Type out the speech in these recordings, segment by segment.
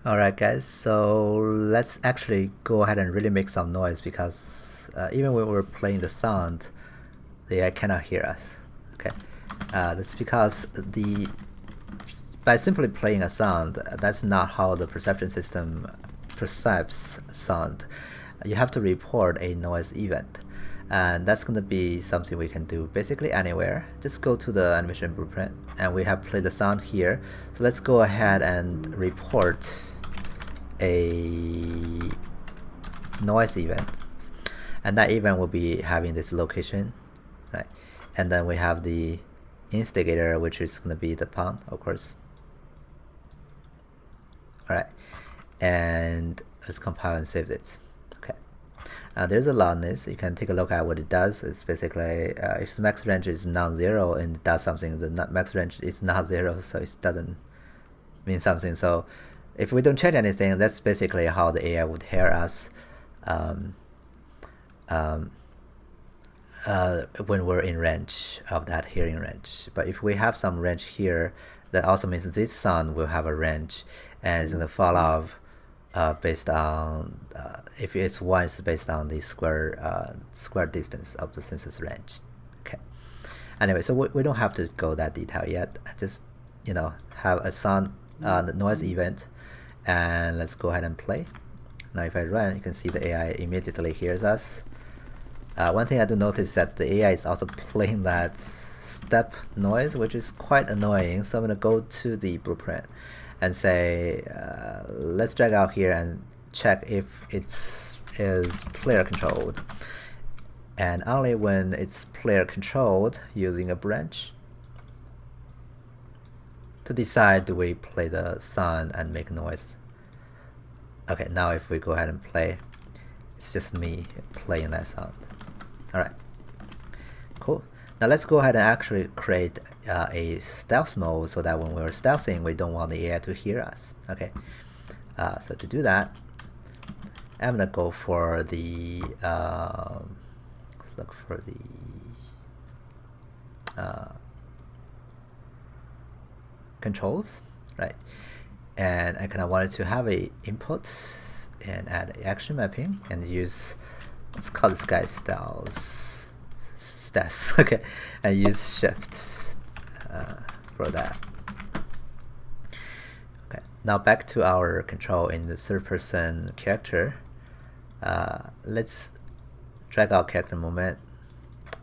Alright guys, so let's actually go ahead and really make some noise because even when we're playing the sound, the AI cannot hear us. Okay, that's because by simply playing a sound, that's not how the perception system perceives sound. You have to report a noise event, and that's going to be something we can do basically anywhere. Just go to the animation blueprint, and we have played the sound here. So let's go ahead and report a noise event, and that event will be having this location, right? And then we have the instigator, which is going to be the pound, of course. All right, and let's compile and save this. Okay, there's a loudness. You can take a look at what it does. It's basically if the max range is non-zero and it does something, the max range is not zero, so it doesn't mean something. So if we don't change anything, that's basically how the AI would hear us when we're in range of that hearing range. But if we have some range here, that also means this sound will have a range, and it's going to fall off based on if it's 1, it's based on the square distance of the census range. Okay. Anyway, so we don't have to go that detail yet. Just have a sound the noise event, and let's go ahead and play. Now if I run, you can see the AI immediately hears us. One thing I do notice is that the AI is also playing that step noise, which is quite annoying. So I'm going to go to the blueprint and say, let's drag out here and check if it's player controlled. And only when it's player controlled using a branch to decide do we play the sound and make noise. Okay, now if we go ahead and play, it's just me playing that sound. Alright, cool. Now let's go ahead and actually create a stealth mode so that when we're stealthing, we don't want the AI to hear us. Okay, so to do that, I'm gonna go for the let's look for the controls, right? And I kind of wanted to have a input and add action mapping and use, let's call this guy stats, okay, and use shift for that. Okay, now back to our control in the third person character. Let's drag out character movement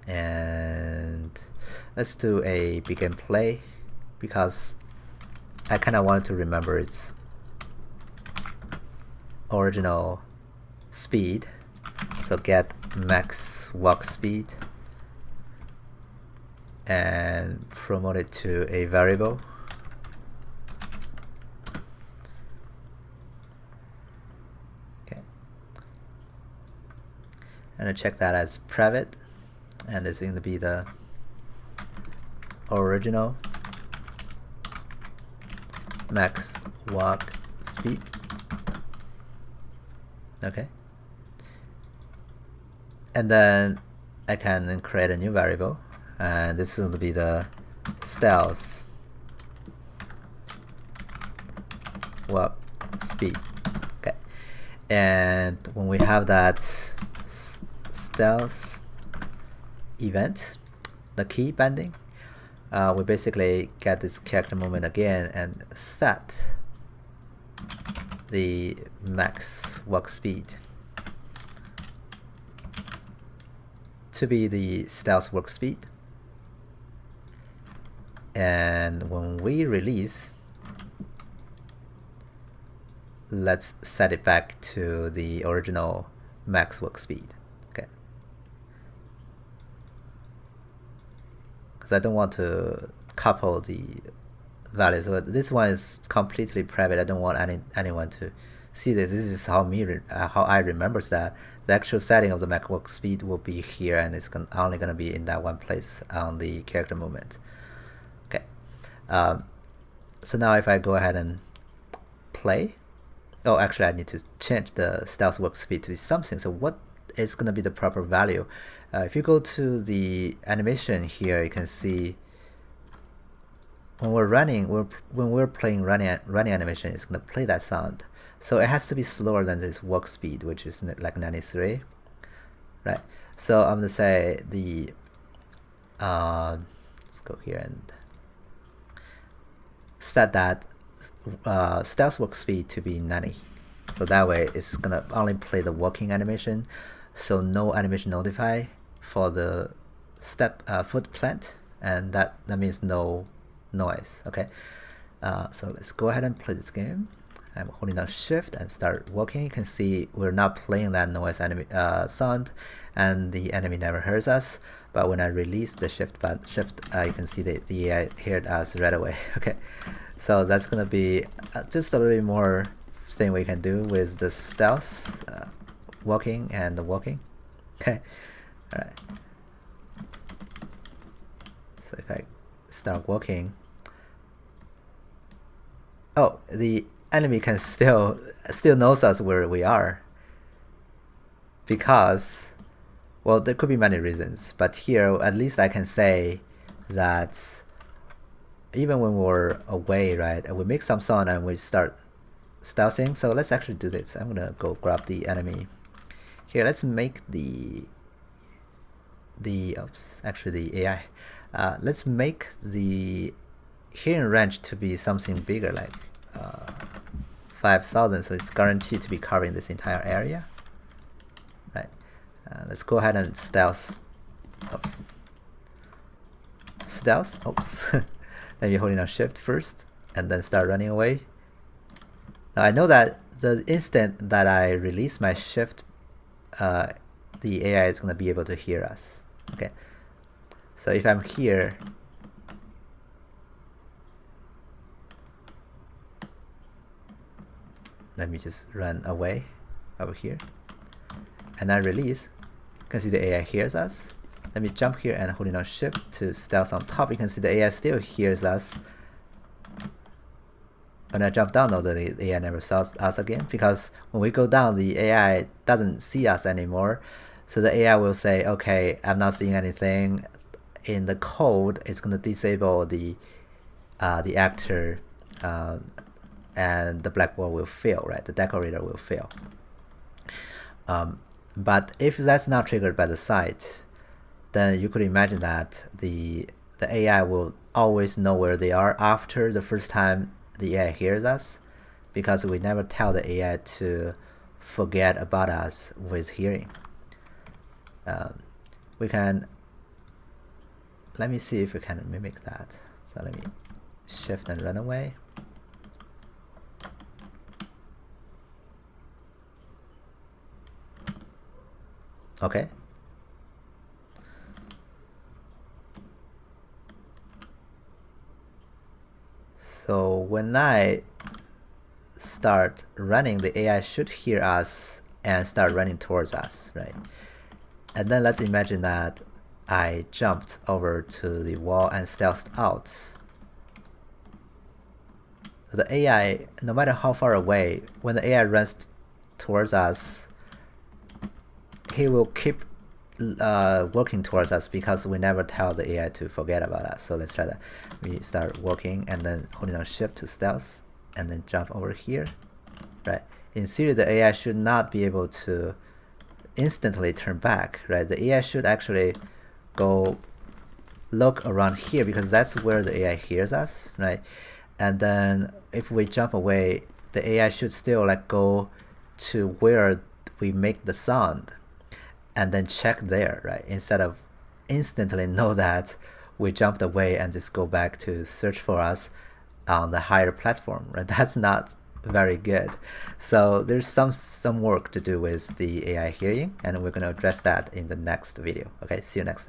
and let's do a begin play because I kind of wanted to remember its original speed. So get max walk speed and promote it to a variable. Okay, and I check that as private, and it's going to be the original max walk speed. Okay, and then I can create a new variable, and this is going to be the stealth walk speed. Okay, and when we have that stealth event, the key banding, we basically get this character movement again and set the max walk speed to be the stealth walk speed. And when we release, let's set it back to the original max walk speed. Okay, because I don't want to couple the values. So this one is completely private. I don't want anyone to see this. This is how I remember that the actual setting of the max walk speed will be here, and it's only going to be in that one place on the character movement. Okay, so now if I go ahead and play, oh, actually I need to change the stealth walk speed to something. So what is going to be the proper value? If you go to the animation here, you can see when we're running, when we're playing running animation, it's gonna play that sound. So it has to be slower than this walk speed, which is like 93, right? So I'm gonna say the let's go here and set that stealth walk speed to be 90. So that way it's gonna only play the walking animation, so no animation notify for the step foot plant, and that means no noise. Okay, so let's go ahead and play this game. I'm holding down shift and start walking. You can see we're not playing that noise sound, and the enemy never hears us. But when I release the shift, you can see that the AI heard us right away. Okay, so that's gonna be just a little bit more thing we can do with the stealth walking and the walking. Okay, all right. So if I start walking, oh, the enemy can still knows us where we are, because, well, there could be many reasons, but here at least I can say that even when we're away, right, and we make some sound and we start stealthing. So let's actually do this. I'm gonna go grab the enemy here. Let's make the AI. Let's make the hearing range to be something bigger, like 5,000, so it's guaranteed to be covering this entire area, right? Let's go ahead and stealth. Let me holding on shift first and then start running away. Now I know that the instant that I release my shift, the AI is going to be able to hear us. Okay, so if I'm here, let me just run away over here, and I release. You can see the AI hears us. Let me jump here and holding on shift to stealth on top. You can see the AI still hears us. When I jump down, though, the AI never saw us again, because when we go down, the AI doesn't see us anymore. So the AI will say, okay, I'm not seeing anything. In the code, it's going to disable the actor, and the blackboard will fail, right? The decorator will fail. But if that's not triggered by the site, then you could imagine that the AI will always know where they are after the first time the AI hears us, because we never tell the AI to forget about us with hearing. We can, let me see if we can mimic that. So let me shift and run away. Okay. So when I start running, the AI should hear us and start running towards us, right? And then let's imagine that I jumped over to the wall and stealthed out. The AI, no matter how far away, when the AI runs towards us, he will keep working towards us, because we never tell the AI to forget about us. So let's try that. We start walking and then holding on shift to stealth and then jump over here, right? In theory, the AI should not be able to instantly turn back, right? The AI should actually go look around here, because that's where the AI hears us, right? And then if we jump away, the AI should still like go to where we make the sound and then check there, right? Instead of instantly know that we jumped away and just go back to search for us on the higher platform, right? That's not very good. So there's some work to do with the AI hearing, and we're going to address that in the next video. Okay, see you next time.